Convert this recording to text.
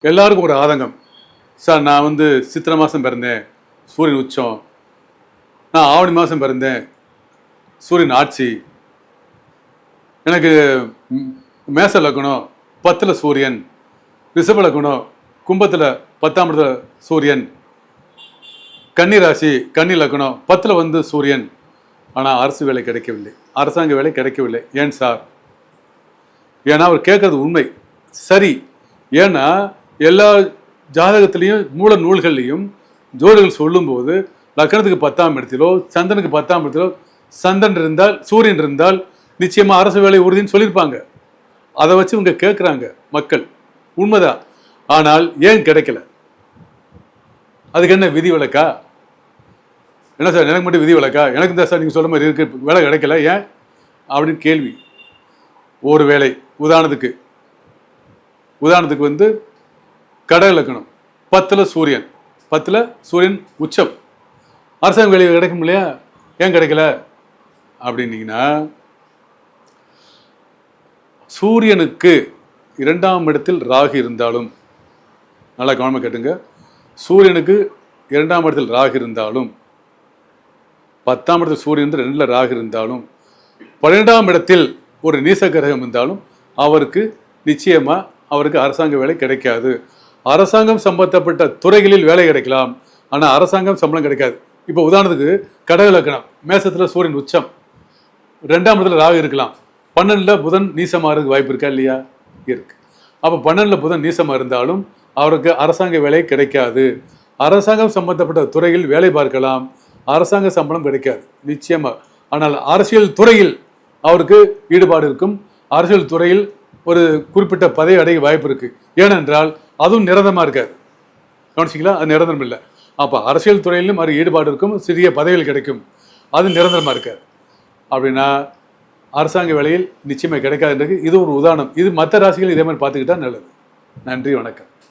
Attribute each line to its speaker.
Speaker 1: எல்லாருக்கும் ஒரு ஆதங்கம். சார் நான் வந்து சித்திரை மாதம் பிறந்தேன், சூரியன் உச்சம். நான் ஆவணி மாதம் பிறந்தேன், சூரியன் ஆட்சி. எனக்கு மேச லக்னம் 10ல் சூரியன், ரிஷப லக்னம் கும்பத்தில் 10ஆம் இடத்துல சூரியன், கன்னி ராசி கன்னி லக்னம் 10ல் வந்து சூரியன். ஆனால் அரசு வேலை கிடைக்கவில்லை, அரசாங்க வேலை கிடைக்கவில்லை. ஏன் சார்? ஏன்னா அவர் கேட்கறது உண்மை, சரி. ஏன்னா எல்லா ஜாதகத்திலையும் மூல நூல்கள்லையும் ஜோதிடர்கள் சொல்லும்போது லக்னத்துக்கு 10ஆம் இடத்திலோ சந்திரனுக்கு 10ஆம் இடத்திலோ சந்திரன் இருந்தால் சூரியன் இருந்தால் நிச்சயமா அரசு வேலை உறுதின்னு சொல்லியிருப்பாங்க. அதை வச்சு இவங்க கேட்குறாங்க மக்கள், உண்மைதான். ஆனால் ஏன் கிடைக்கல? அதுக்கு என்ன விதி விலக்கா? என்ன சார் எனக்கு மட்டும் விதி விலக்கா? எனக்கு தான் சார் நீங்கள் சொல்ல மாதிரி இருக்கு, வேலை கிடைக்கல ஏன் அப்படின்னு கேள்வி. ஒரு வேலை உதாரணத்துக்கு வந்து கடக லக்னம் 10ல் சூரியன், 10ல் சூரியன் உச்சம், அரசாங்க வேலை கிடைக்கும் இல்லையா? ஏன் கிடைக்கல அப்படின்னீங்கன்னா, சூரியனுக்கு 2ஆம் இடத்தில் ராகு இருந்தாலும், நல்லா கவனமாக கேட்டுங்க, சூரியனுக்கு 2ஆம் இடத்தில் ராகு இருந்தாலும், 10ஆம் இடத்தில் சூரியன் 2ல் ராகு இருந்தாலும், 12ஆம் இடத்தில் ஒரு நீச கிரகம் இருந்தாலும் அவருக்கு நிச்சயமா அவருக்கு அரசாங்க வேலை கிடைக்காது. அரசாங்கம் சம்பந்தப்பட்ட துறைகளில் வேலை கிடைக்கலாம், ஆனால் அரசாங்கம் சம்பளம் கிடைக்காது. இப்போ உதாரணத்துக்கு கடக லக்னம், மேசத்தில் சூரியன் உச்சம், 2ஆம் இடத்துல ராகு இருக்கலாம், 12ல் புதன் நீசமாகிறதுக்கு வாய்ப்பு இருக்கா இல்லையா? இருக்கு. அப்போ 12ல் புதன் நீசமாக இருந்தாலும் அவருக்கு அரசாங்க வேலை கிடைக்காது. அரசாங்கம் சம்பந்தப்பட்ட துறையில் வேலை பார்க்கலாம், அரசாங்க சம்பளம் கிடைக்காது நிச்சயமாக. ஆனால் அரசியல் துறையில் அவருக்கு ஈடுபாடு இருக்கும், அரசியல் துறையில் ஒரு குறிப்பிட்ட பதவி அடைய வாய்ப்பு இருக்கு. ஏனென்றால் அதுவும் நிரந்தரமாக இருக்காது. கவனிச்சிங்களா? அது நிரந்தரம் இல்லை. அப்போ அரசியல் துறையிலும் அது ஈடுபாடு இருக்கும், சிறிய பதவிகள் கிடைக்கும், அது நிரந்தரமாக இருக்காது. அப்படின்னா அரசாங்க வேலையில் நிச்சயமாக கிடைக்காதுன்றது இது ஒரு உதாரணம். இது மற்ற ராசிகள் இதே மாதிரி பார்த்துக்கிட்டா நல்லது. நன்றி, வணக்கம்.